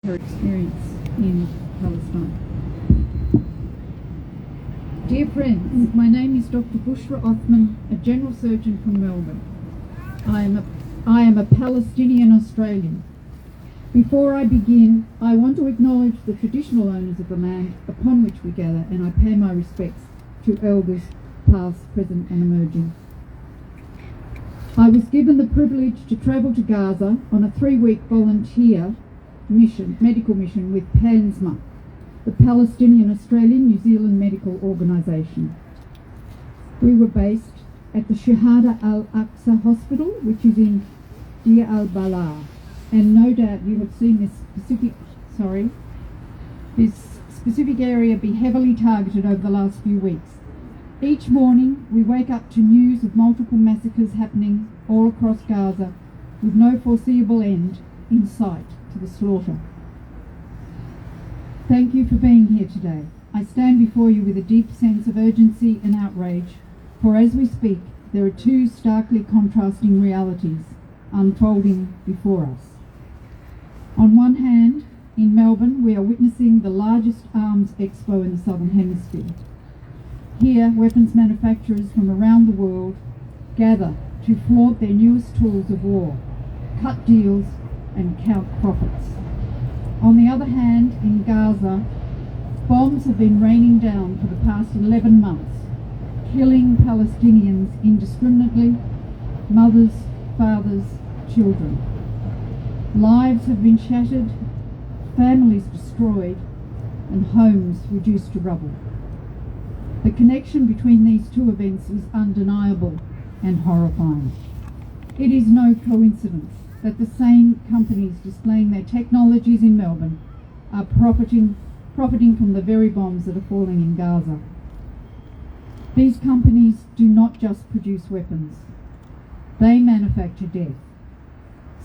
her experience in Palestine. Dear friends, my name is Dr. Bushra Othman, a general surgeon from Melbourne. I am a Palestinian Australian. Before I begin, I want to acknowledge the traditional owners of the land upon which we gather, and I pay my respects to elders past, present and emerging. I was given the privilege to travel to Gaza on a 3-week volunteer medical mission with PANSMA, the Palestinian Australian New Zealand Medical Organisation. We were based at the Shahada al-Aqsa Hospital, which is in Deir al-Balah, and no doubt you have seen this specific area be heavily targeted over the last few weeks. Each morning we wake up to news of multiple massacres happening all across Gaza, with no foreseeable end in sight to the slaughter. Thank you for being here today. I stand before you with a deep sense of urgency and outrage, for as we speak, there are two starkly contrasting realities unfolding before us. On one hand, in Melbourne, we are witnessing the largest arms expo in the Southern Hemisphere. Here, weapons manufacturers from around the world gather to flaunt their newest tools of war, cut deals and count profits. On the other hand, in Gaza, bombs have been raining down for the past 11 months, killing Palestinians indiscriminately, mothers, fathers, children. Lives have been shattered, families destroyed, and homes reduced to rubble. The connection between these two events is undeniable and horrifying. It is no coincidence that the same companies displaying their technologies in Melbourne are profiting from the very bombs that are falling in Gaza. These companies do not just produce weapons. They manufacture death,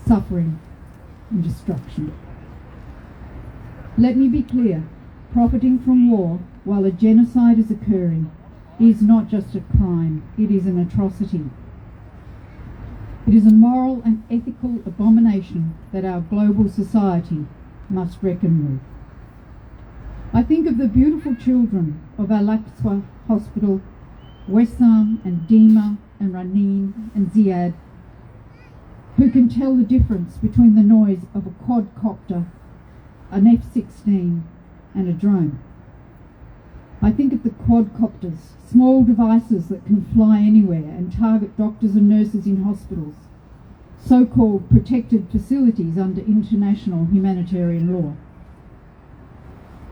suffering, and destruction. Let me be clear, profiting from war while a genocide is occurring is not just a crime, it is an atrocity. It is a moral and ethical abomination that our global society must reckon with. I think of the beautiful children of Al-Aqsa Hospital, Wessam and Dima and Ranin and Ziad, who can tell the difference between the noise of a quadcopter, an F-16 and a drone. I think of the quadcopters, small devices that can fly anywhere and target doctors and nurses in hospitals, so-called protected facilities under international humanitarian law.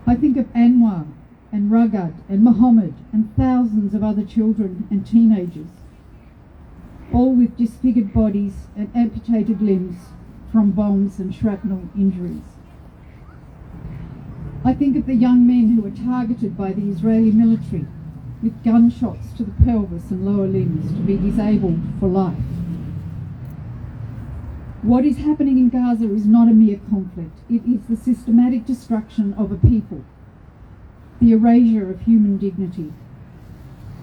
I think of Anwar and Ragad and Mohammed and thousands of other children and teenagers, all with disfigured bodies and amputated limbs from bombs and shrapnel injuries. I think of the young men who were targeted by the Israeli military with gunshots to the pelvis and lower limbs to be disabled for life. What is happening in Gaza is not a mere conflict. It is the systematic destruction of a people, the erasure of human dignity.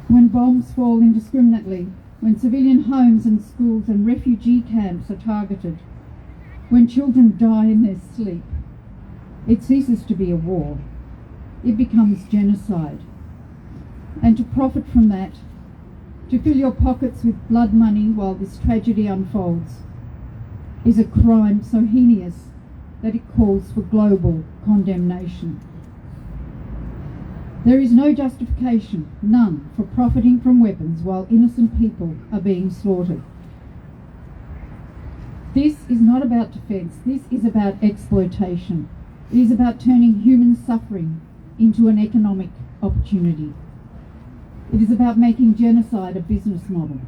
When bombs fall indiscriminately, when civilian homes and schools and refugee camps are targeted, when children die in their sleep, it ceases to be a war. It becomes genocide. And to profit from that, to fill your pockets with blood money while this tragedy unfolds, is a crime so heinous that it calls for global condemnation. There is no justification, none, for profiting from weapons while innocent people are being slaughtered. This is not about defence, this is about exploitation. It is about turning human suffering into an economic opportunity. It is about making genocide a business model.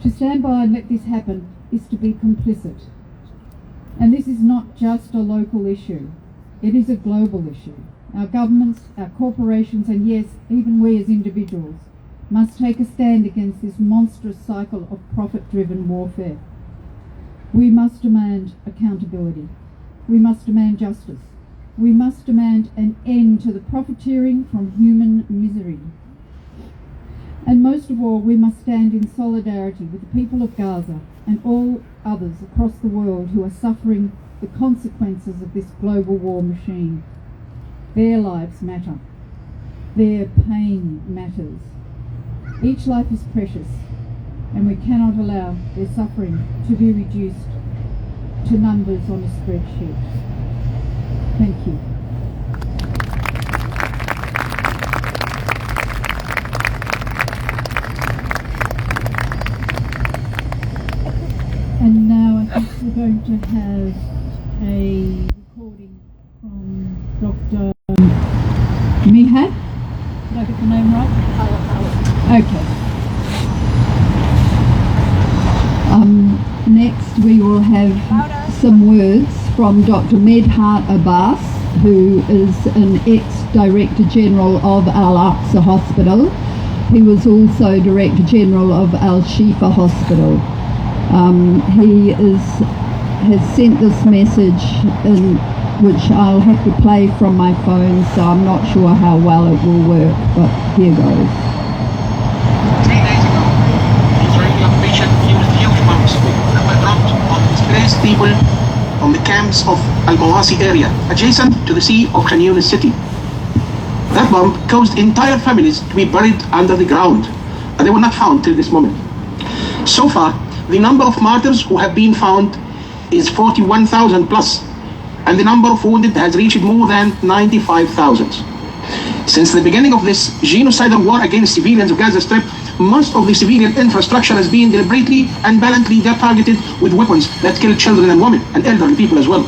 To stand by and let this happen is to be complicit. And this is not just a local issue, it is a global issue. Our governments, our corporations, and yes, even we as individuals, must take a stand against this monstrous cycle of profit-driven warfare. We must demand accountability. We must demand justice. We must demand an end to the profiteering from human misery. And most of all, we must stand in solidarity with the people of Gaza and all others across the world who are suffering the consequences of this global war machine. Their lives matter. Their pain matters. Each life is precious, and we cannot allow their suffering to be reduced to numbers on a spreadsheet. Thank you. And now I think we're going to have a recording from Dr. Mihad. Did I get the name right? Okay. Next we will have some words from Dr. Medhat Abbas, who is an ex-Director General of Al-Aqsa Hospital. He was also Director General of Al-Shifa Hospital. He has sent this message in, which I'll have to play from my phone, so I'm not sure how well it will work, but here goes. 3 days ago, Israeli occupation used huge bombs that were dropped on displaced people from the camps of Al-Mawasi area, adjacent to the Sea of Khan Yunis city. That bomb caused entire families to be buried under the ground, and they were not found till this moment. So far, the number of martyrs who have been found is 41,000 plus, and the number of wounded has reached more than 95,000. Since the beginning of this genocidal war against civilians of Gaza Strip, most of the civilian infrastructure has been deliberately and violently targeted with weapons that kill children and women and elderly people as well.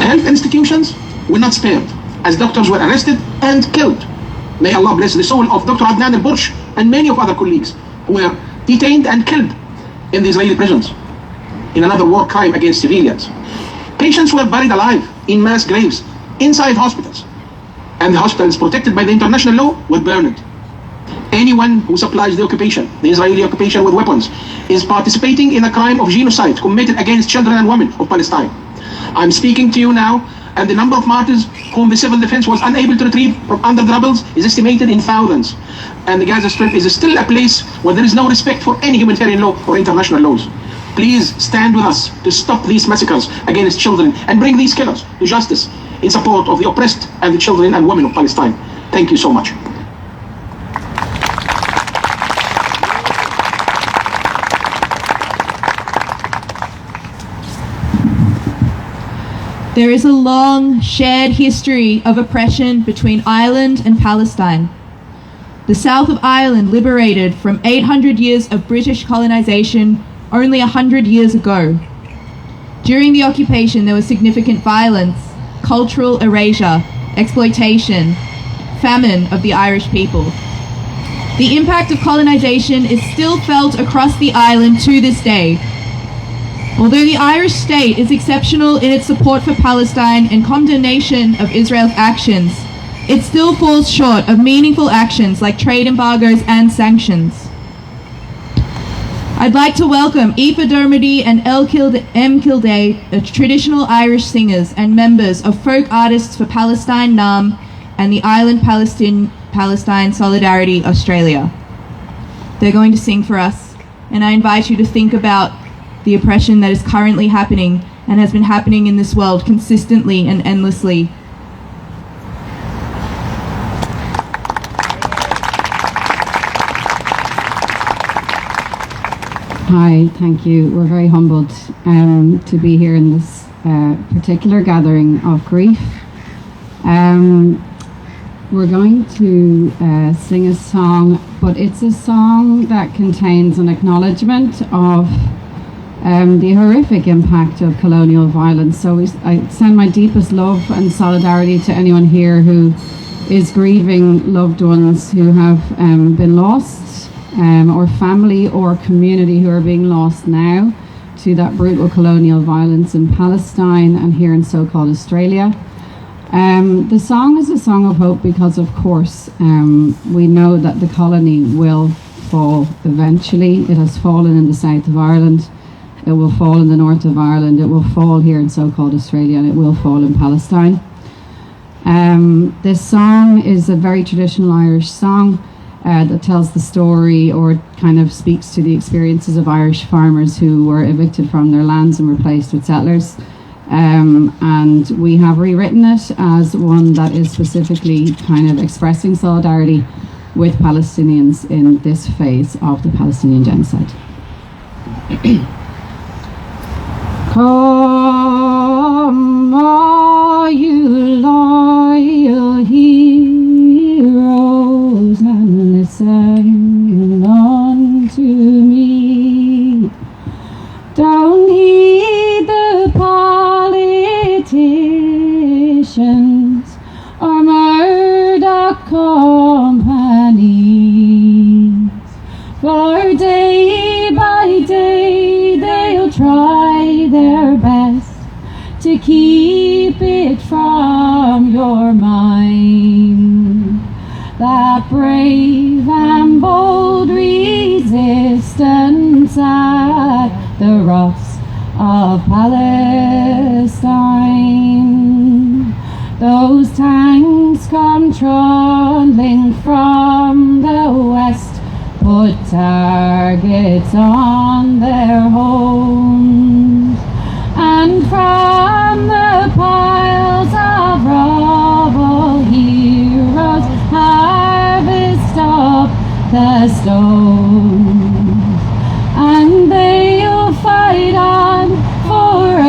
Health institutions were not spared, as doctors were arrested and killed. May Allah bless the soul of Dr. Adnan al-Bursh and many of other colleagues who were detained and killed in the Israeli prisons in another war crime against civilians. Patients were buried alive in mass graves inside hospitals, and the hospitals protected by the international law were burned. Anyone who supplies the Israeli occupation with weapons, is participating in a crime of genocide committed against children and women of Palestine. I'm speaking to you now, and the number of martyrs whom the civil defense was unable to retrieve from under the rubble is estimated in thousands. And the Gaza Strip is still a place where there is no respect for any humanitarian law or international laws. Please stand with us to stop these massacres against children and bring these killers to justice in support of the oppressed and the children and women of Palestine. Thank you so much. There is a long, shared history of oppression between Ireland and Palestine. The south of Ireland liberated from 800 years of British colonization only 100 years ago. During the occupation, there was significant violence, cultural erasure, exploitation, famine of the Irish people. The impact of colonization is still felt across the island to this day. Although the Irish state is exceptional in its support for Palestine and condemnation of Israel's actions, it still falls short of meaningful actions like trade embargoes and sanctions. I'd like to welcome Aoife Dermody and M. Kildare, traditional Irish singers and members of Folk Artists for Palestine NAM and the Island Palestine Solidarity Australia. They're going to sing for us, and I invite you to think about the oppression that is currently happening and has been happening in this world consistently and endlessly. Hi, thank you. We're very humbled to be here in this particular gathering of grief. We're going to sing a song, but it's a song that contains an acknowledgement of the horrific impact of colonial violence. So I send my deepest love and solidarity to anyone here who is grieving loved ones who have been lost, or family or community who are being lost now to that brutal colonial violence in Palestine and here in so-called Australia. The song is a song of hope because, of course, we know that the colony will fall eventually. It has fallen in the south of Ireland. It will fall in the north of Ireland. It will fall here in so-called Australia, and it will fall in Palestine. This song is a very traditional Irish song that tells the story, or kind of speaks to the experiences of Irish farmers who were evicted from their lands and replaced with settlers. And we have rewritten it as one that is specifically kind of expressing solidarity with Palestinians in this phase of the Palestinian genocide. Come, all you loyal heroes, and listen unto me. Don't heed the politicians or murder companies, for day by day they'll try their best to keep it from your mind. That brave and bold resistance at the rocks of Palestine. Those tanks come trundling from the west, put targets on their homes, and from the piles of rubble heroes harvest up the stones, and they'll fight on forever,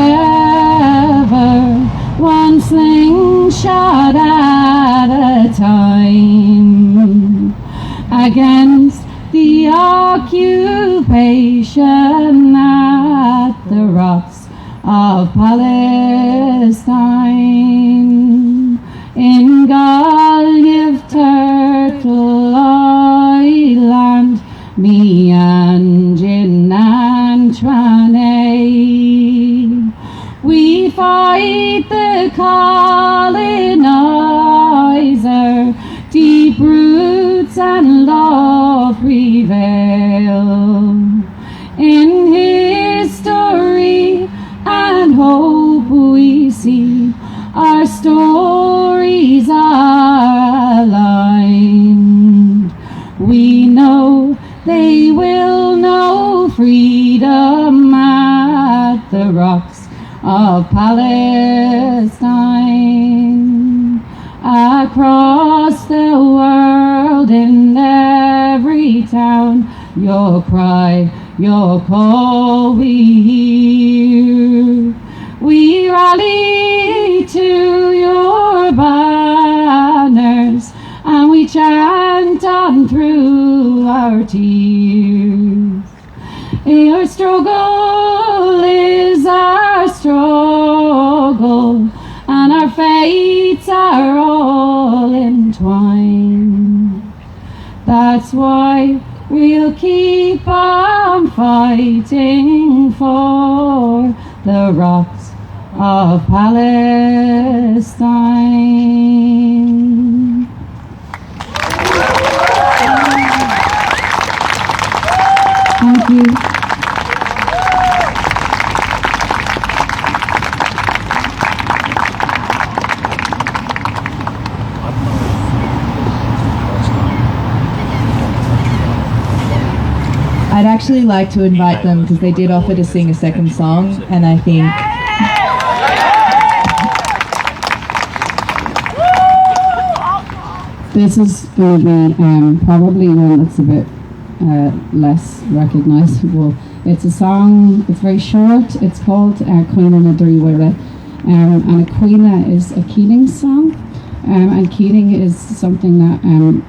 one slingshot at a time, against the occupation at the rocks of Palestine. In Gulliv Turtle Island, me and Jin and Tranay, we fight the colonizer, deep roots and love prevail. In history and hope we see our stories are aligned. We know they will know freedom at the rocks of Palestine. Across the world, in every town, your cry, your call we hear. We rally to your banners, and we chant on through our tears. Your struggle is our struggle, and our fates are all entwined. That's why we'll keep on fighting for the rocks of Palestine. Thank you. I'd actually like to invite them because they did offer to sing a second song, and I think this is going to be probably one that's a bit less recognisable. It's a song, it's very short, it's called Cuina na Dríomhaire, and a cuina is a keening song, and keening is something that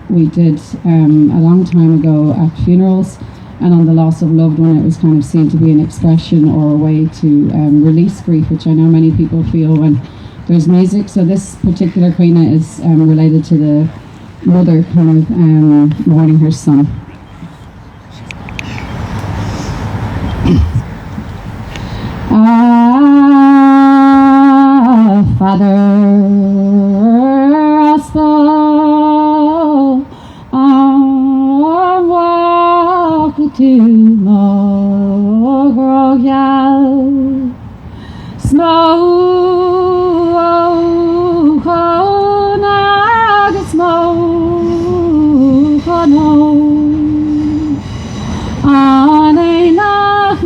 we did a long time ago at funerals, and on the loss of a loved one it was kind of seen to be an expression or a way to release grief, which I know many people feel when there's music. So this particular cuina is related to the mother kind of mourning her son. Father, Aspal, walk to Mogrogyal, smoke on agus smoke on home, on a nach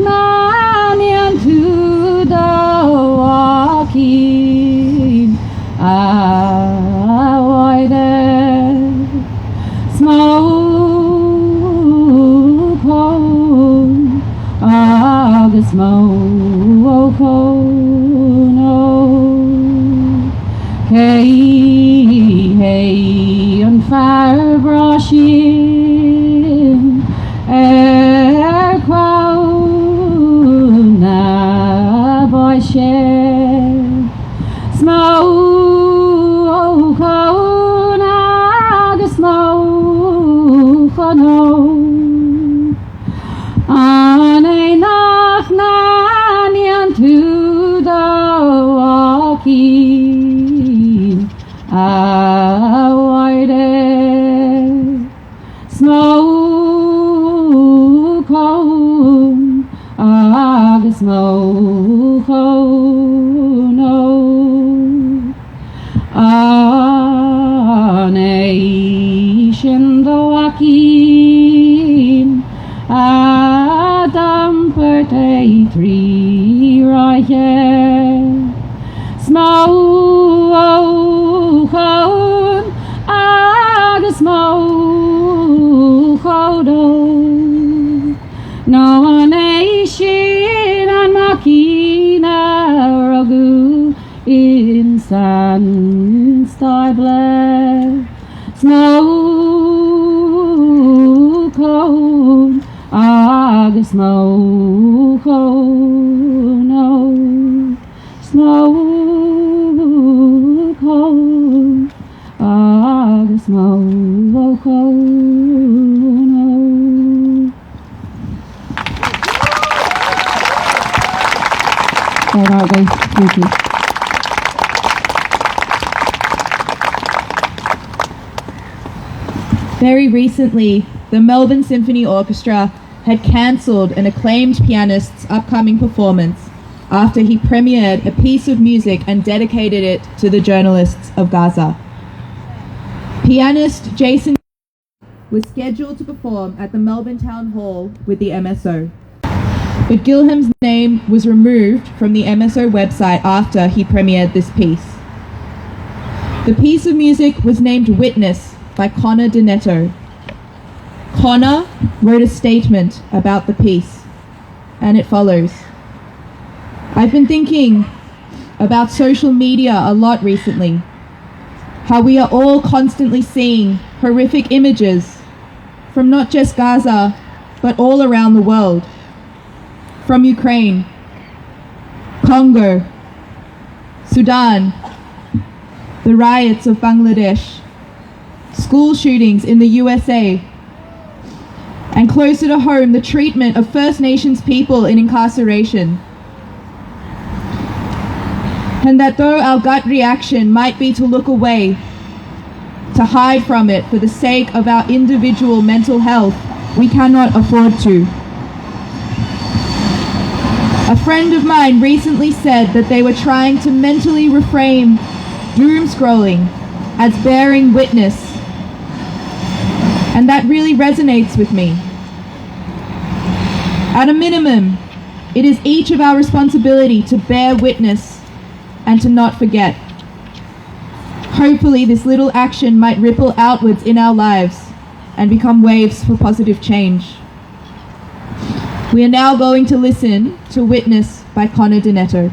white smoke home, agus smoke home, no. A nation the walking, damper day 3 right smoke home, agus smoke home, no a nation and machina ragu in sun star bless smoke home, agus smoke home, no smoke home, agus smoke home, no. Thank you. Very recently, the Melbourne Symphony Orchestra had cancelled an acclaimed pianist's upcoming performance after he premiered a piece of music and dedicated it to the journalists of Gaza. Pianist Jason was scheduled to perform at the Melbourne Town Hall with the MSO. But Gilham's name was removed from the MSO website after he premiered this piece. The piece of music was named Witness by Connor Donetto. Connor wrote a statement about the piece, and it follows. I've been thinking about social media a lot recently, how we are all constantly seeing horrific images from not just Gaza, but all around the world. From Ukraine, Congo, Sudan, the riots of Bangladesh, school shootings in the USA, and closer to home, the treatment of First Nations people in incarceration. And that though our gut reaction might be to look away, to hide from it for the sake of our individual mental health, we cannot afford to. A friend of mine recently said that they were trying to mentally reframe doom scrolling as bearing witness, and that really resonates with me. At a minimum, it is each of our responsibility to bear witness and to not forget. Hopefully this little action might ripple outwards in our lives and become waves for positive change. We are now going to listen to Witness by Connor Donetto.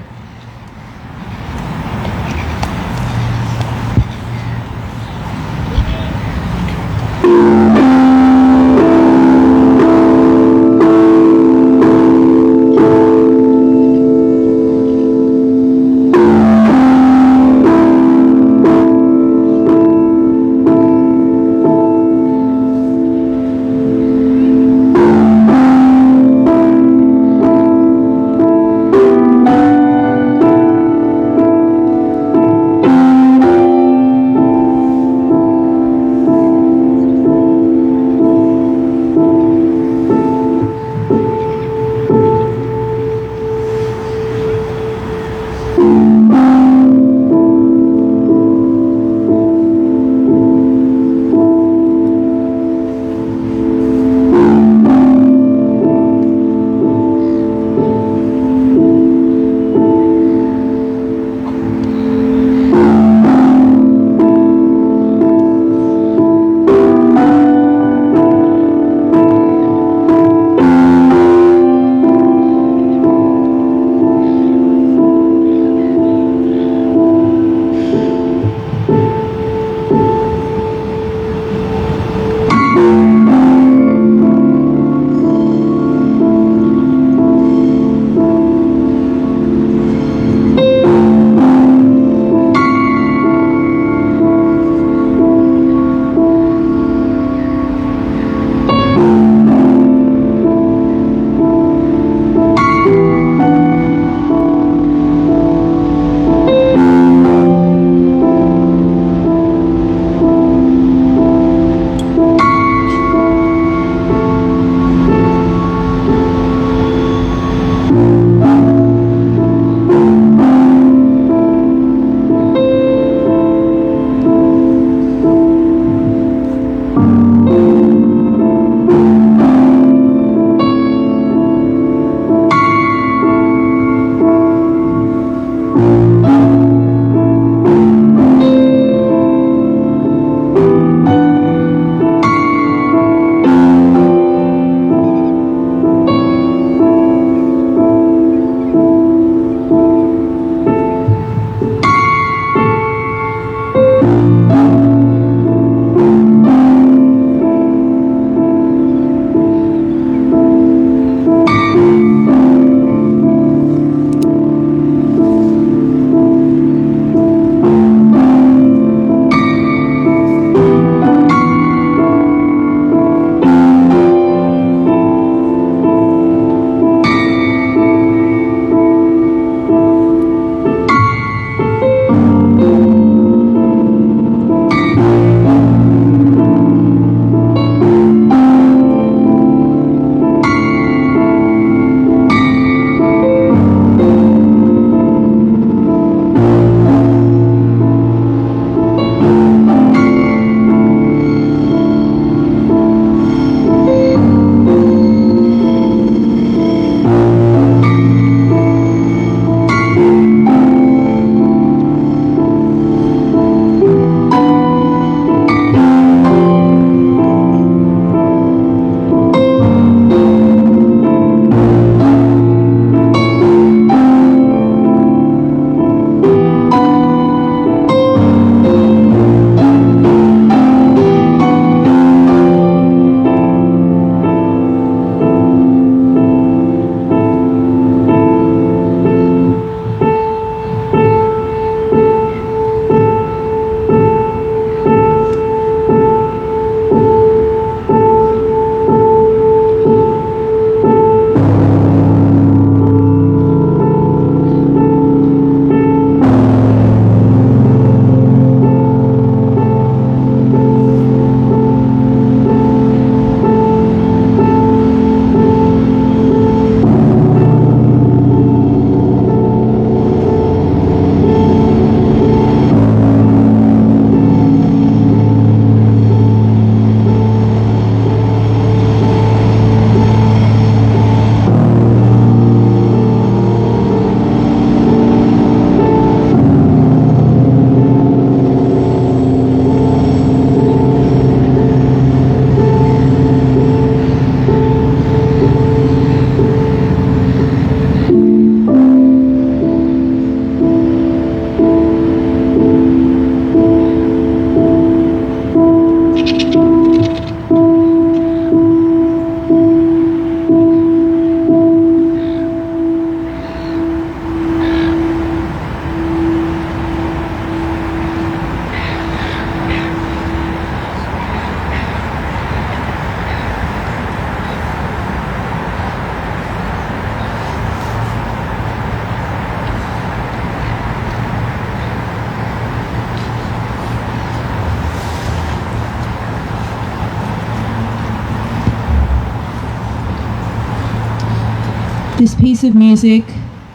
This piece of music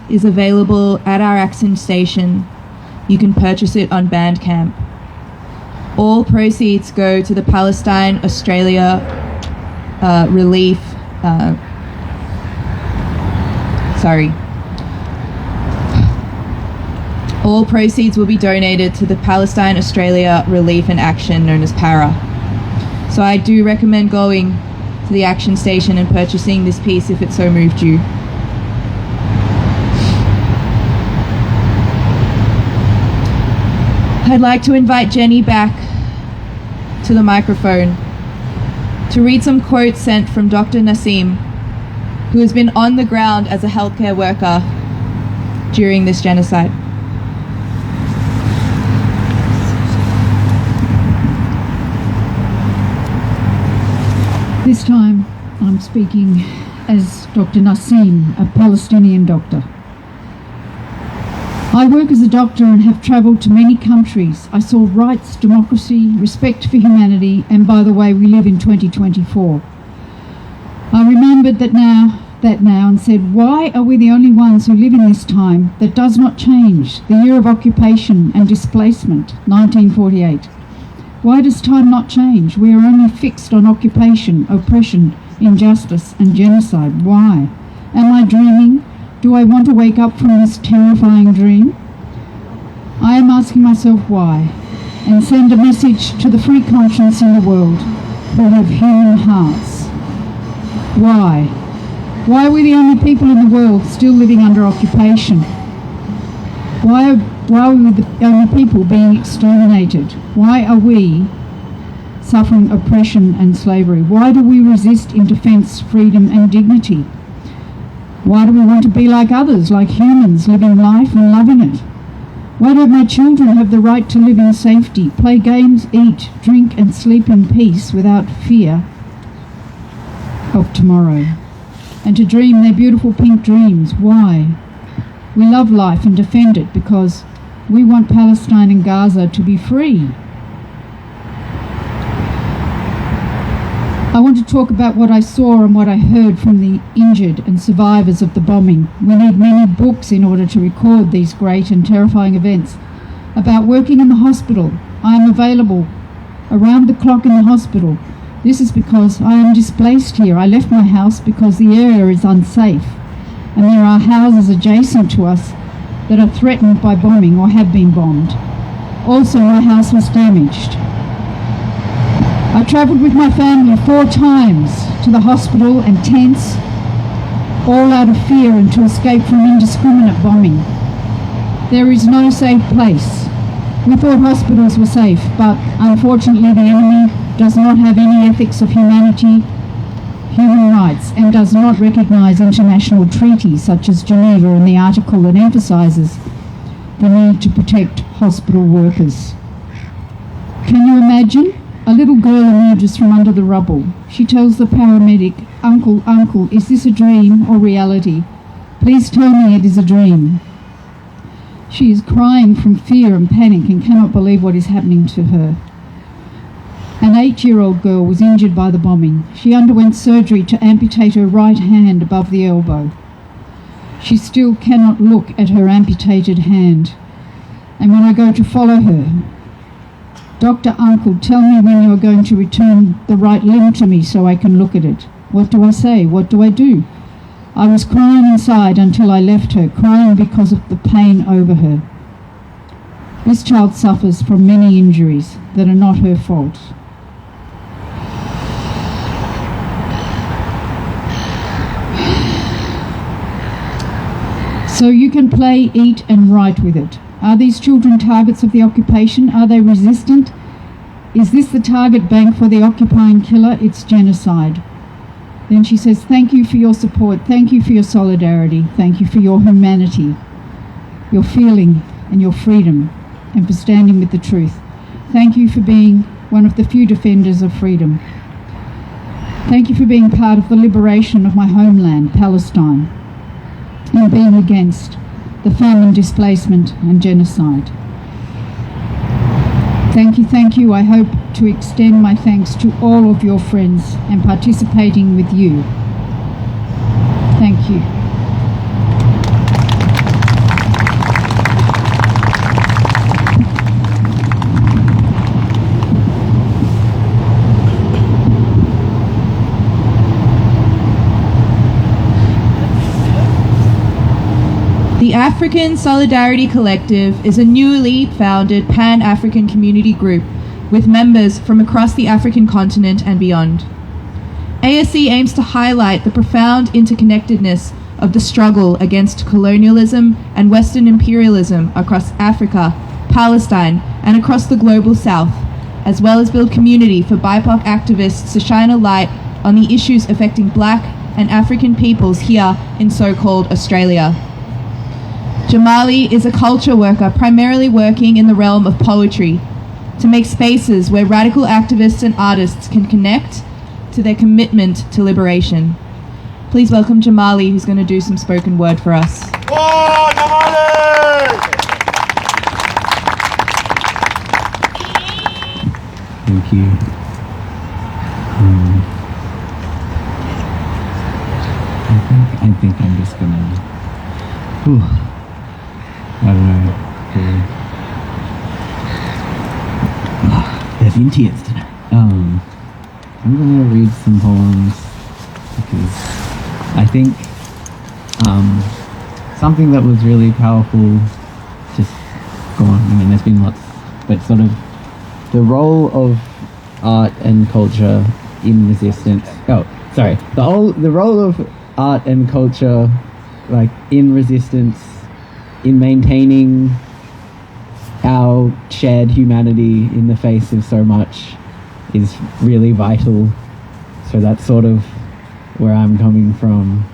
is available at our Action station. You can purchase it on Bandcamp. All proceeds go to the Palestine Australia Relief. All proceeds will be donated to the Palestine Australia Relief and Action, known as PARA. So I do recommend going to the Action station and purchasing this piece if it so moved you. I'd like to invite Jenny back to the microphone to read some quotes sent from Dr. Nassim, who has been on the ground as a healthcare worker during this genocide. This time I'm speaking as Dr. Nassim, a Palestinian doctor. I work as a doctor and have travelled to many countries. I saw rights, democracy, respect for humanity, and by the way, we live in 2024. I remembered that now and said, why are we the only ones who live in this time that does not change? The year of occupation and displacement, 1948. Why does time not change? We are only fixed on occupation, oppression, injustice, and genocide. Why? Am I dreaming? Do I want to wake up from this terrifying dream? I am asking myself why, and send a message to the free conscience in the world who have human hearts. Why? Why are we the only people in the world still living under occupation? Why are we the only people being exterminated? Why are we suffering oppression and slavery? Why do we resist in defence, freedom and dignity? Why do we want to be like others, like humans, living life and loving it? Why don't my children have the right to live in safety, play games, eat, drink and sleep in peace without fear of tomorrow? And to dream their beautiful pink dreams. Why? We love life and defend it because we want Palestine and Gaza to be free. I want to talk about what I saw and what I heard from the injured and survivors of the bombing. We need many books in order to record these great and terrifying events. About working in the hospital. I am available around the clock in the hospital. This is because I am displaced here. I left my house because the area is unsafe, and there are houses adjacent to us that are threatened by bombing or have been bombed. Also, my house was damaged. I travelled with my family 4 times to the hospital and tents, all out of fear and to escape from indiscriminate bombing. There is no safe place. We thought hospitals were safe, but unfortunately the enemy does not have any ethics of humanity, human rights, and does not recognise international treaties such as Geneva and the article that emphasises the need to protect hospital workers. Can you imagine? A little girl emerges from under the rubble. She tells the paramedic, "Uncle, uncle, is this a dream or reality? Please tell me it is a dream." She is crying from fear and panic and cannot believe what is happening to her. An 8-year-old girl was injured by the bombing. She underwent surgery to amputate her right hand above the elbow. She still cannot look at her amputated hand. And when I go to follow her, "Doctor, uncle, tell me when you are going to return the right limb to me so I can look at it." What do I say? What do I do? I was crying inside until I left her, crying because of the pain over her. This child suffers from many injuries that are not her fault. So you can play, eat and write with it. Are these children targets of the occupation? Are they resistant? Is this the target bank for the occupying killer? It's genocide. Then she says, "Thank you for your support. Thank you for your solidarity. Thank you for your humanity, your feeling and your freedom, and for standing with the truth. Thank you for being one of the few defenders of freedom. Thank you for being part of the liberation of my homeland, Palestine, and being against the famine, displacement and genocide. Thank you. I hope to extend my thanks to all of your friends and participating with you. Thank you." African Solidarity Collective is a newly founded Pan-African community group with members from across the African continent and beyond. ASC aims to highlight the profound interconnectedness of the struggle against colonialism and Western imperialism across Africa, Palestine, and across the global South, as well as build community for BIPOC activists to shine a light on the issues affecting Black and African peoples here in so-called Australia. Jamali is a culture worker primarily working in the realm of poetry to make spaces where radical activists and artists can connect to their commitment to liberation. Please welcome Jamali, who's going to do some spoken word for us. Whoa, Jamali! Thank you. I think I'm just gonna. I don't know. There's been tears tonight. I'm gonna read some poems because I think something that was really powerful. Just go on. I mean, there's been lots, but sort of the role of art and culture in resistance. Oh, sorry. The role of art and culture, like in resistance, in maintaining our shared humanity in the face of so much, is really vital. So that's sort of where I'm coming from.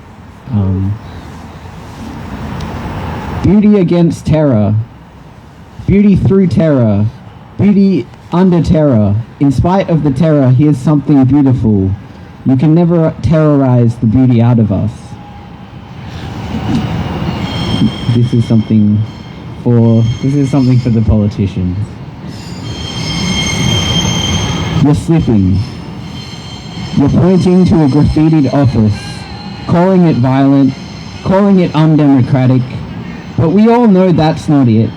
Beauty against terror, beauty through terror, beauty under terror. In spite of the terror, here's something beautiful. You can never terrorize the beauty out of us. This is something for the politicians. You're slipping. You're pointing to a graffitied office, calling it violent, calling it undemocratic, but we all know that's not it.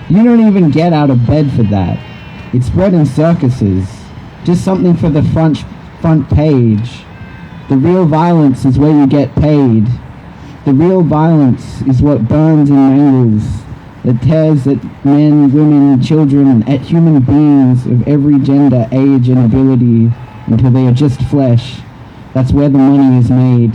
You don't even get out of bed for that. It's bred in circuses, just something for the front page. The real violence is where you get paid. The real violence is what burns and mangles, that tears at men, women, children, at human beings of every gender, age, and ability until they are just flesh. That's where the money is made.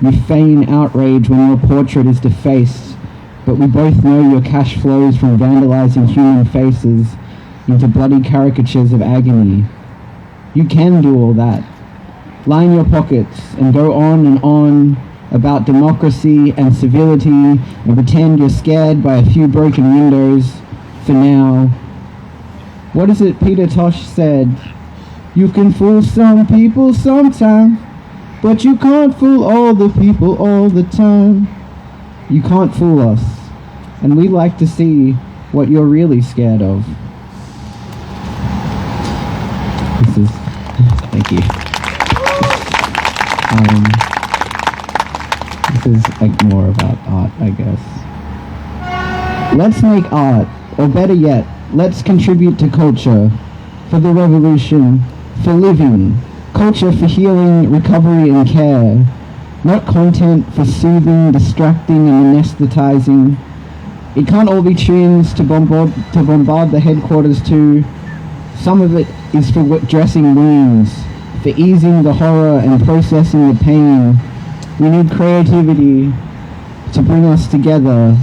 You feign outrage when your portrait is defaced, but we both know your cash flows from vandalizing human faces into bloody caricatures of agony. You can do all that. Line your pockets and go on about democracy and civility and pretend you're scared by a few broken windows for now. What is it Peter Tosh said? You can fool some people sometime, but you can't fool all the people all the time. You can't fool us, and we like to see what you're really scared of. Thank you. This is like more about art, I guess. Let's make art, or better yet, let's contribute to culture, for the revolution, for living, culture for healing, recovery and care, not content for soothing, distracting and anesthetizing. It can't all be tunes to bombard the headquarters to. Some of it is for dressing wounds, for easing the horror and processing the pain. We need creativity to bring us together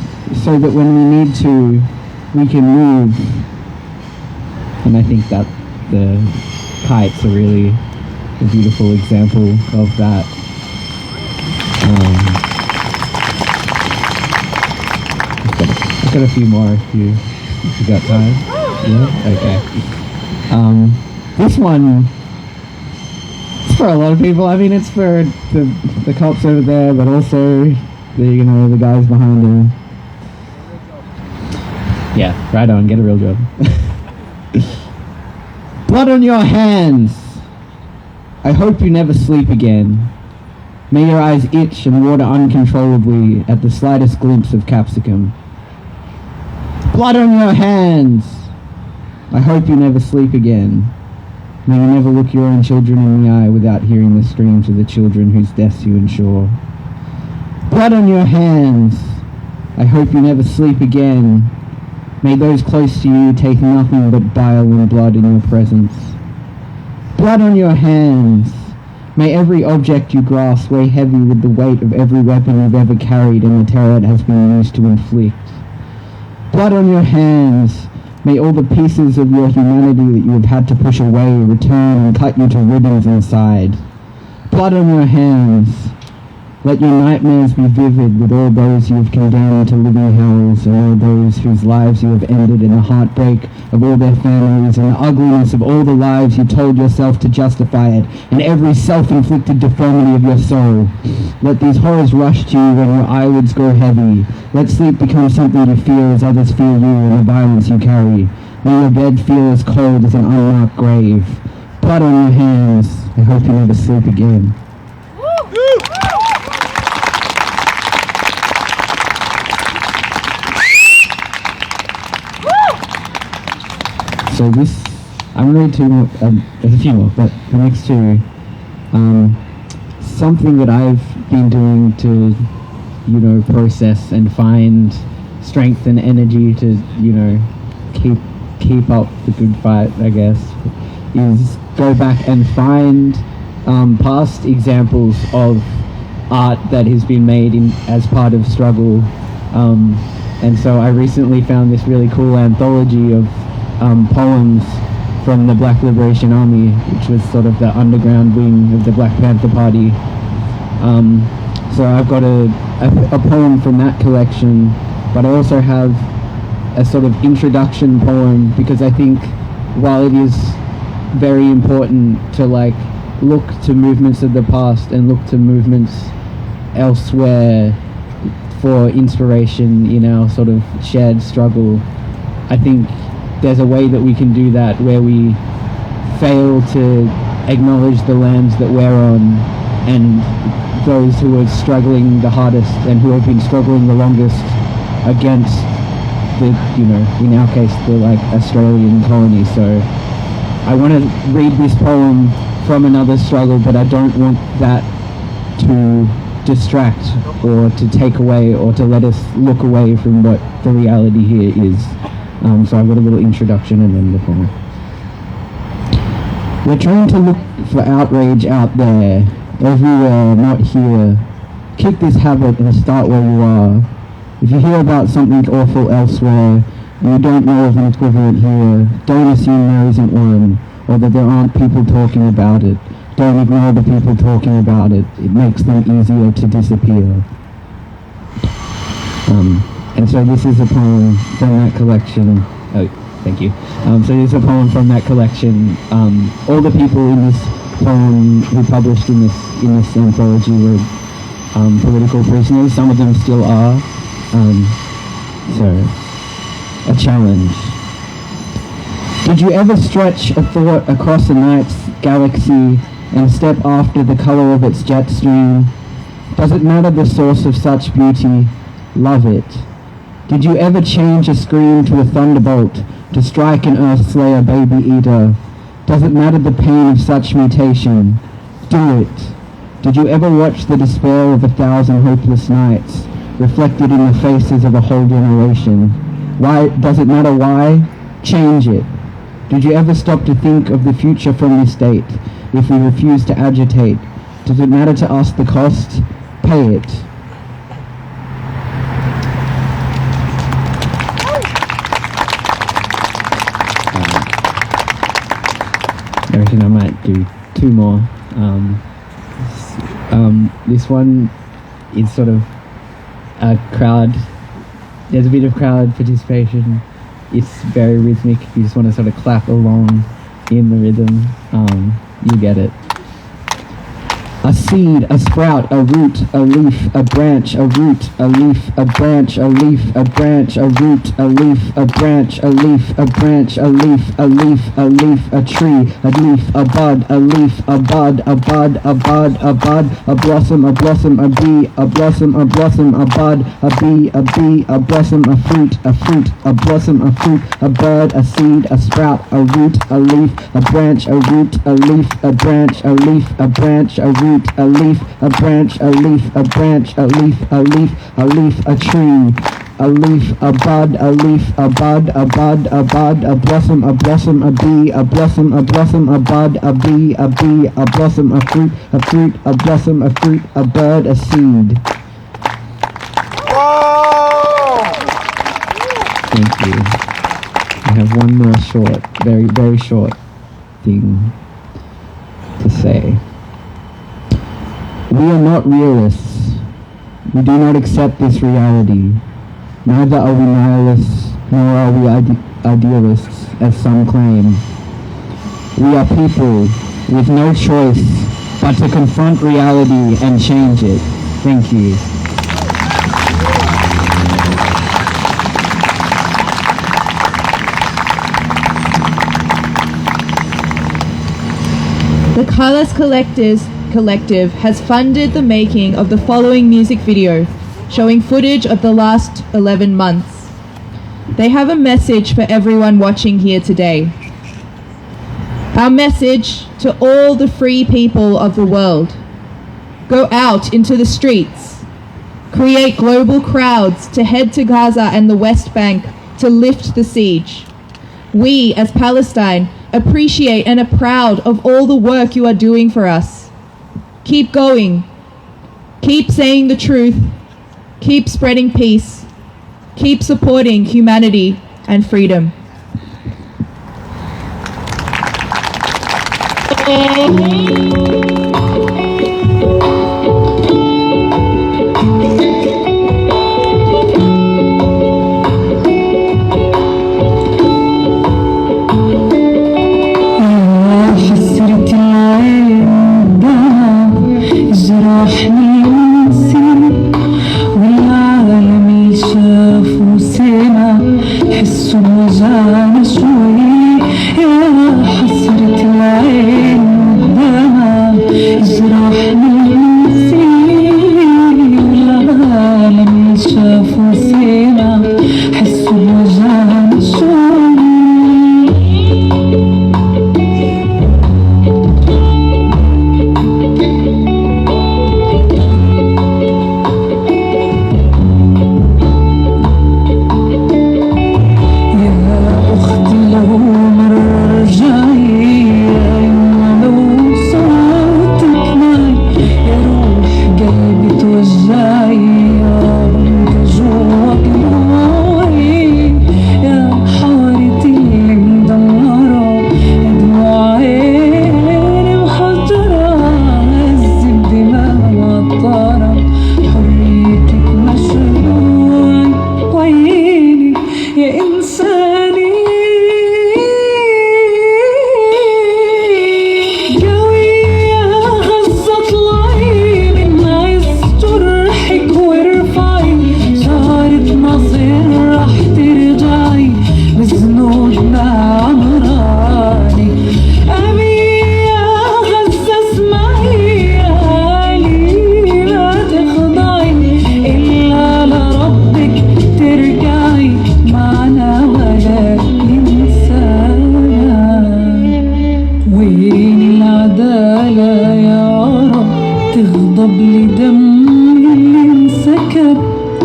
so that when we need to, we can move. And I think that the kites are really a beautiful example of that. I've got a few more if you got time. Yeah? Okay. This one, it's for a lot of people. I mean, it's for the cops over there, but also the guys behind them. Yeah, right on. Get a real job. Blood on your hands. I hope you never sleep again. May your eyes itch and water uncontrollably at the slightest glimpse of capsicum. Blood on your hands. I hope you never sleep again. May you never look your own children in the eye without hearing the screams of the children whose deaths you ensure. Blood on your hands. I hope you never sleep again. May those close to you take nothing but bile and blood in your presence. Blood on your hands. May every object you grasp weigh heavy with the weight of every weapon you've ever carried and the terror it has been used to inflict. Blood on your hands. May all the pieces of your humanity that you have had to push away return and cut you to ribbons inside. Blood on your hands. Let your nightmares be vivid with all those you have condemned to living hells, and all those whose lives you have ended in the heartbreak of all their families, and the ugliness of all the lives you told yourself to justify it, and every self-inflicted deformity of your soul. Let these horrors rush to you when your eyelids grow heavy. Let sleep become something you fear as others fear you and the violence you carry. May your bed feel as cold as an unmarked grave. Blood on your hands. I hope you never sleep again. So this, I'm going to read two more, there's a few more, but the next two, something that I've been doing to, process and find strength and energy to, keep up the good fight, I guess, is go back and find past examples of art that has been made as part of struggle. And so I recently found this really cool anthology of poems from the Black Liberation Army, which was sort of the underground wing of the Black Panther Party. So I've got a poem from that collection, but I also have a sort of introduction poem, because I think while it is very important to look to movements of the past and look to movements elsewhere for inspiration in our sort of shared struggle, I think there's a way that we can do that where we fail to acknowledge the lands that we're on and those who are struggling the hardest and who have been struggling the longest against the, in our case, the Australian colony. So I want to read this poem from another struggle, but I don't want that to distract or to take away or to let us look away from what the reality here is. So I've got a little introduction and then the poem. We're trying to look for outrage out there, everywhere, not here. Kick this habit and start where you are. If you hear about something awful elsewhere and you don't know of an equivalent here, don't assume there isn't one, or that there aren't people talking about it. Don't ignore the people talking about it. It makes them easier to disappear. And so this is a poem from that collection. Oh, thank you. So this is a poem from that collection. All the people in this poem who published in this anthology were political prisoners. Some of them still are. So, a challenge. Did you ever stretch a thought across a night's galaxy and step after the color of its jet stream? Does it matter the source of such beauty? Love it. Did you ever change a scream to a thunderbolt to strike an earth slayer baby eater? Does it matter the pain of such mutation? Do it. Did you ever watch the despair of 1,000 hopeless nights reflected in the faces of a whole generation? Why does it matter why? Change it. Did you ever stop to think of the future from this date if we refuse to agitate? Does it matter to us the cost? Pay it. I reckon I might do two more. This one is sort of a crowd. There's a bit of crowd participation. It's very rhythmic. If you just want to sort of clap along in the rhythm, you get it. A seed, a sprout, a root, a leaf, a branch, a root, a leaf, a branch, a leaf, a branch, a root, a leaf, a branch, a leaf, a branch, a leaf, a leaf, a leaf, a tree, a leaf, a bud, a leaf, a bud, a bud, a bud, a bud, a blossom, a blossom, a bee, a blossom, a blossom, a bud, a bee, a blossom, a fruit, a blossom, a fruit, a bird, a seed, a sprout, a root, a leaf, a branch, a root, a leaf, a branch, a leaf, a branch, a root, a leaf, a branch, a leaf, a branch, a leaf, a leaf, a leaf, a tree. a leaf, a bud, a leaf, a bud, a bud, a bud, a blossom, a blossom, a bee, a blossom, a blossom, a bud, a bee, a blossom, a fruit, a blossom, a fruit, a bird, a seed. Thank you. I have one more short, very, very short thing to say. We are not realists. We do not accept this reality. Neither are we nihilists, nor are we idealists, as some claim. We are people with no choice but to confront reality and change it. Thank you. The Colors Collective has funded the making of the following music video, showing footage of the last 11 months. They have a message for everyone watching here today. Our message to all the free people of the world: go out into the streets, create global crowds to head to Gaza and the West Bank to lift the siege. We, as Palestine, appreciate and are proud of all the work you are doing for us. Keep going. Keep saying the truth. Keep spreading peace. Keep supporting humanity and freedom.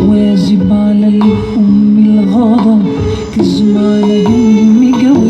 واجب على الأم الغضب تجمع لهم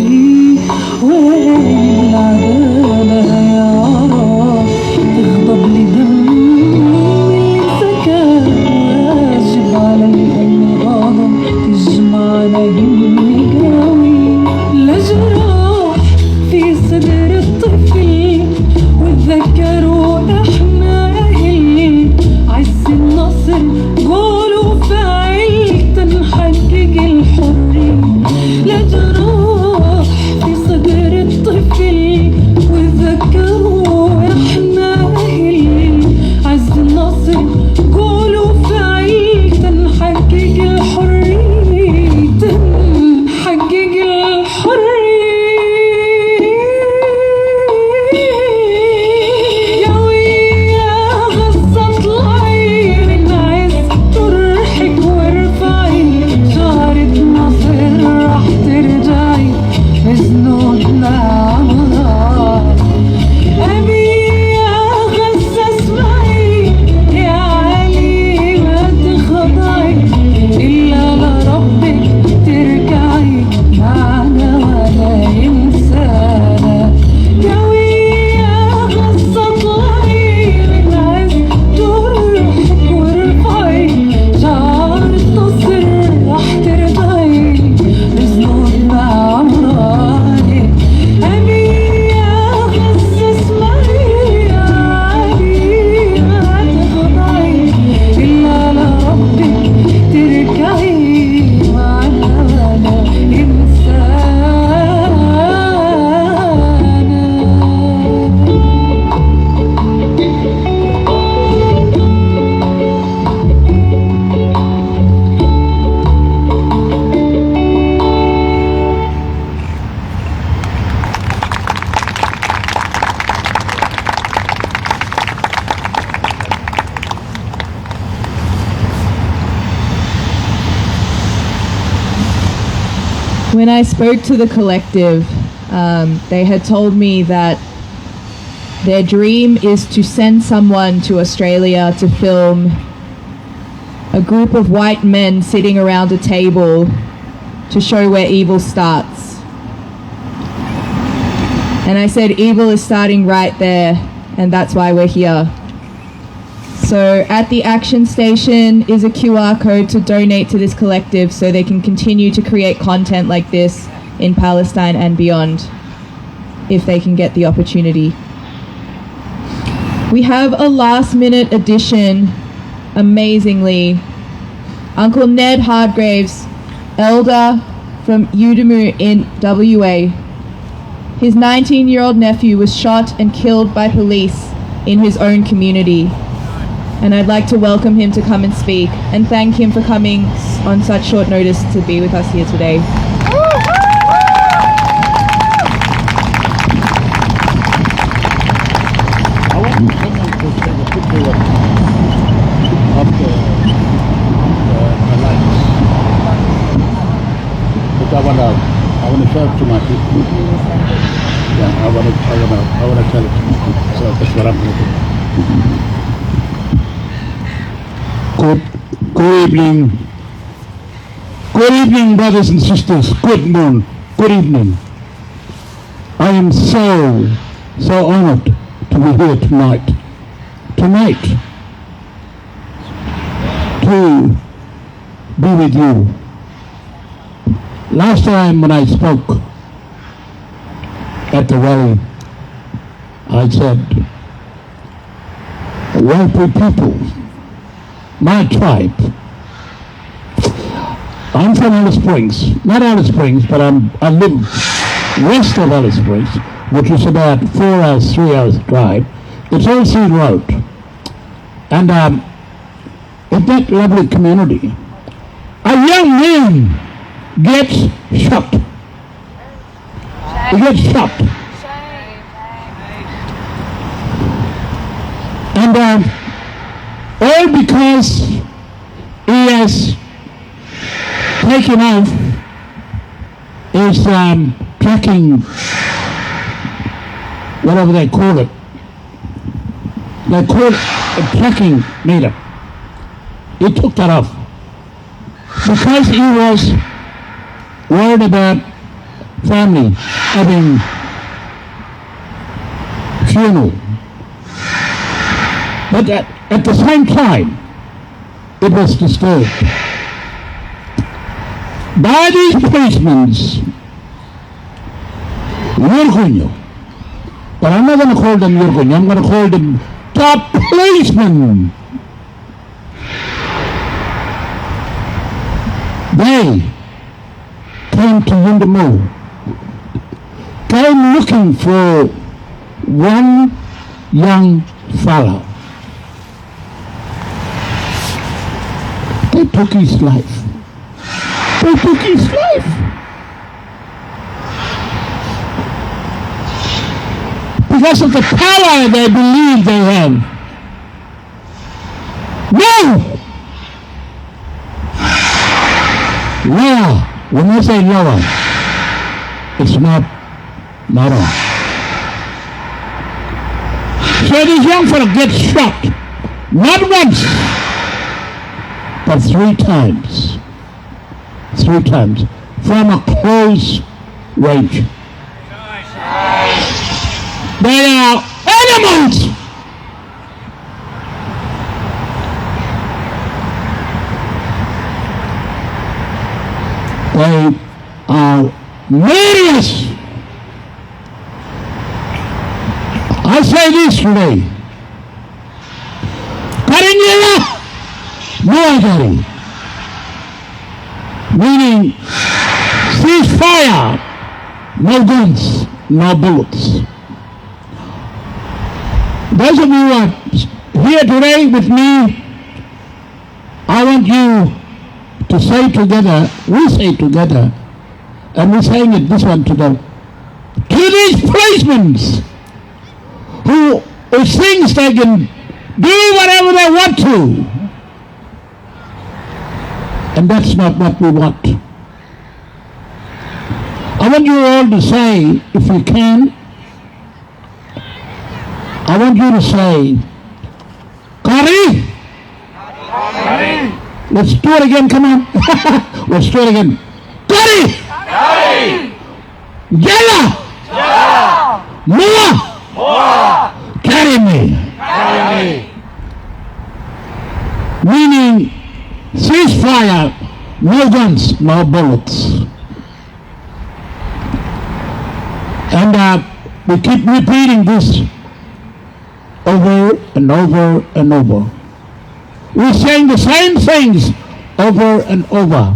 When I spoke to the collective, they had told me that their dream is to send someone to Australia to film a group of white men sitting around a table to show where evil starts. And I said, evil is starting right there, and that's why we're here. So at the action station is a QR code to donate to this collective so they can continue to create content like this in Palestine and beyond, if they can get the opportunity. We have a last-minute addition, amazingly. Uncle Ned Hardgraves, elder from Udamu in WA. His 19-year-old nephew was shot and killed by police in his own community. And I'd like to welcome him to come and speak and thank him for coming on such short notice to be with us here today. I want someone to take a picture of the lights. But I want to show it to my people. Yeah, I want to tell it to my people. So that's what I'm going to do. Good evening, brothers and sisters. Good noon. Good evening. I am so honored to be here tonight. To be with you. Last time when I spoke at the rally, I said, wealthy people, my tribe. I'm from Alice Springs, not Alice Springs, but I live west of Alice Springs, which is about 4 hours, 3 hours drive. It's Old Sea Road. And in that lovely community, a young man gets shot. He gets shot. And all because he has taken off his tracking, whatever they call it. They call it a tracking meter. He took that off because he was worried about family having funeral. But at the same time, it was disturbed by these policemen. Yorgunyo. But I'm not going to call them Yorgunyo, I'm going to call them the policemen. They came to Yundamu, came looking for one young fellow. They took his life. They took his life. Because of the power they believe they have. No! Law. When I say law, it's not on. So this young fellow gets shot, not once, but 3 times. 3 times from a close range. They are animals. They are murderers. I say this today. Karingila, military, meaning ceasefire, no guns, no bullets. Those of you who are here today with me, I want you to say together, we say together, and we're saying it this one to these policemen who thinks they can do whatever they want to. And that's not what we want. I want you all to say, if you can, I want you to say, Kari. Let's do it again, come on. Let's do it again. Kari. Jala. Mua. Carry me. Meaning, ceasefire, no guns, no bullets. And we keep repeating this over and over and over. We're saying the same things over and over.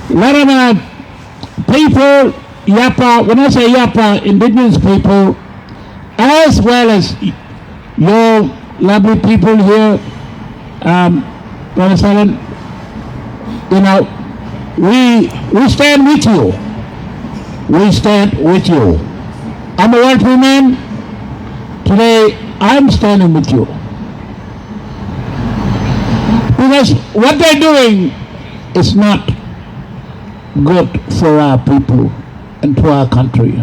A lot of people, Yapa, when I say Yapa, indigenous people, as well as your lovely people here, Brother Salon, you know, we stand with you. We stand with you. I'm a white woman. Today, I'm standing with you. Because what they're doing is not good for our people and to our country.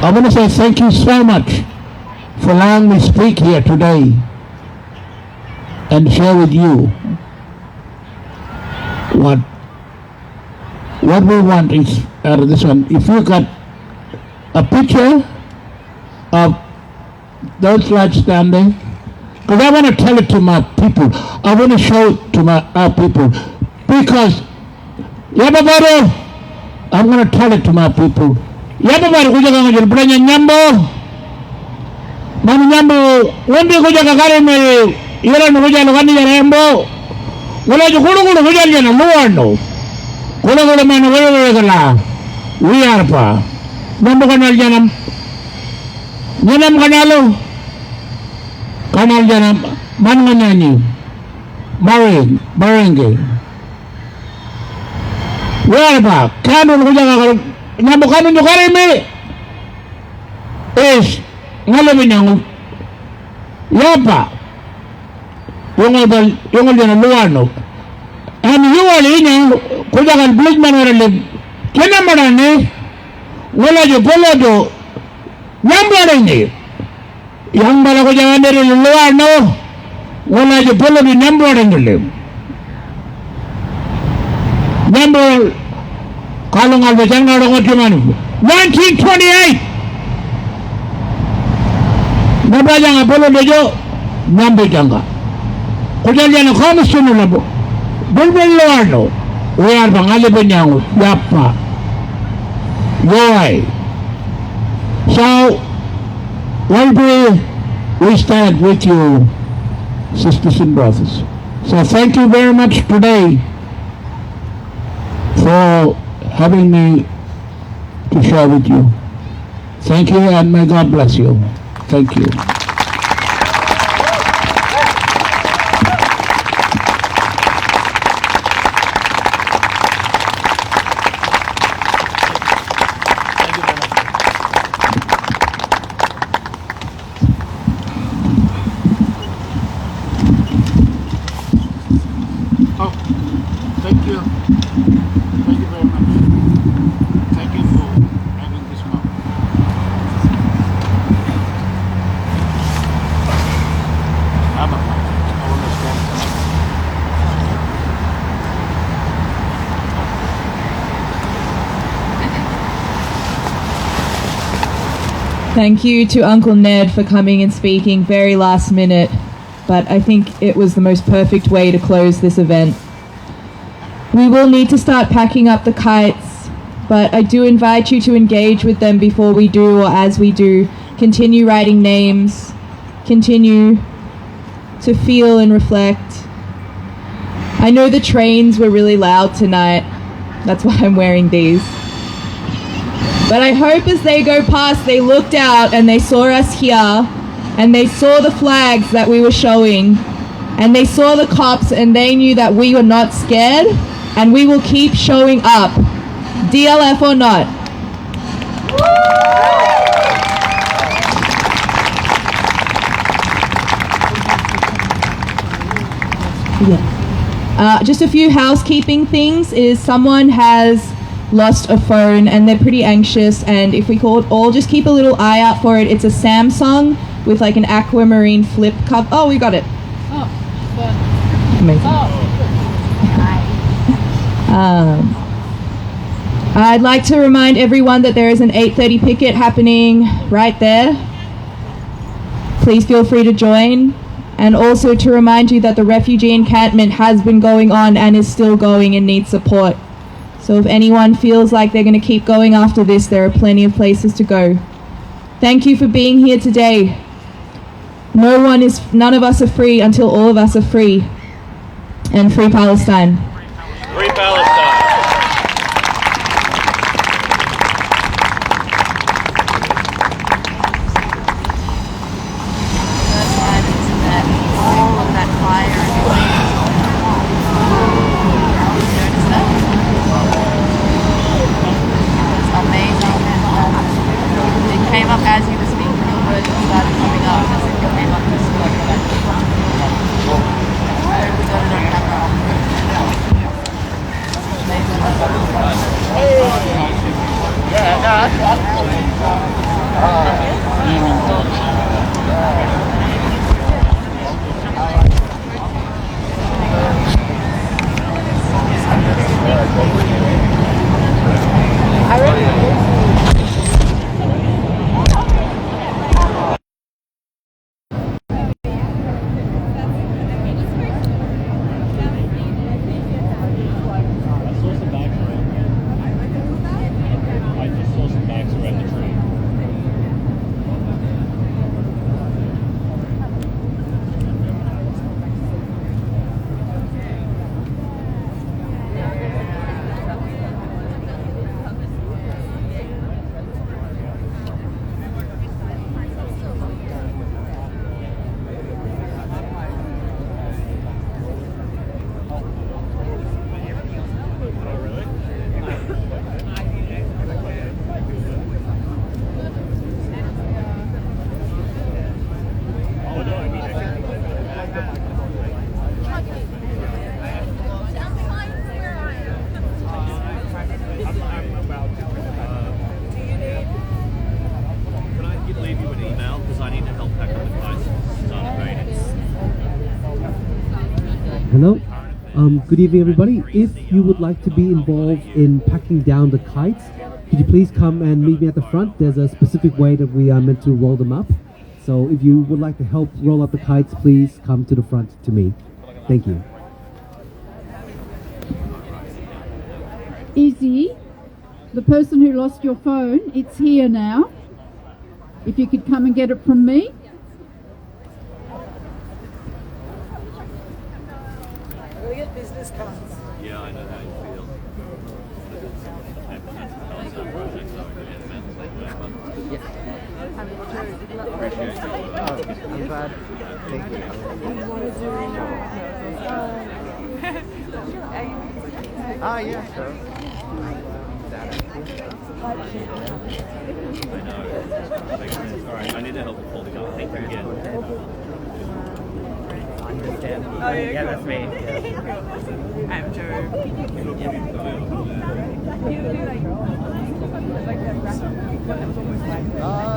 I want to say thank you so much for allowing me to speak here today and share with you what we want is out of this one. If you got a picture of those lads standing, because I want to tell it to my people. I want to show it to our people. Because, Yababaro, I'm going to tell it to my people. Yababaro, kuja ka ngajil, branya nyambo. Mami nyambo, wandi kuja ka kare me, yara no kuja lugani ya rembo. Wala jukuru kuja jana luwano. Kula mano wala kala. We are pa. Nyambo kanal janam. Nyanam kanalo. Kanal janam. Man nganyanyi. Barenge. Where pa? Kano kuja ka nyambo kano nyukare me. Is ngalo binyangu. Yapa. Yung jana luwano. And you are in Kujagan Blickman or a lib. Kenamarane, Walla de Polo, Numberini. Young Balakojan in Luano, Walla de Polo be numbering the lib. Number Kalung Alvajanga of Otomanu. 1928. Nabajang Apollo de Jo, Nambajanga. Kujagan Commission Labo. Bulbul Luano. We are Bangali Banyangu, Yapa, Yoi. So, we stand with you, sisters and brothers. So thank you very much today for having me to share with you. Thank you and may God bless you. Thank you. Thank you. Thank you very much. Thank you for having this moment. Thank you to Uncle Ned for coming and speaking very last minute, but I think it was the most perfect way to close this event. We will need to start packing up the kites, but I do invite you to engage with them before we do or as we do. Continue writing names, continue to feel and reflect. I know the trains were really loud tonight, that's why I'm wearing these. But I hope as they go past, they looked out and they saw us here, and they saw the flags that we were showing, and they saw the cops, and they knew that we were not scared, and we will keep showing up, DLF or not. Yeah. Just a few housekeeping things is someone has lost a phone and they're pretty anxious, and if we could all just keep a little eye out for it. It's a Samsung with like an aquamarine flip cover. Oh, we got it. Amazing. I'd like to remind everyone that there is an 8:30 picket happening right there. Please feel free to join. And also to remind you that the refugee encampment has been going on and is still going and needs support. So if anyone feels like they're going to keep going after this, there are plenty of places to go. Thank you for being here today. None of us are free until all of us are free. And free Palestine. Free Palestine. Hello. Good evening, everybody. If you would like to be involved in packing down the kites, could you please come and meet me at the front? There's a specific way that we are meant to roll them up. So if you would like to help roll up the kites, please come to the front to me. Thank you. Izzy, the person who lost your phone, it's here now. If you could come and get it from me. We'll get business cards. Yeah, I know how you feel. I'm glad. Thank you. Oh, yeah, sure. Alright, I need to help with holding up. Thank you again. Understand. Oh, yeah, that's me. I'm Joe.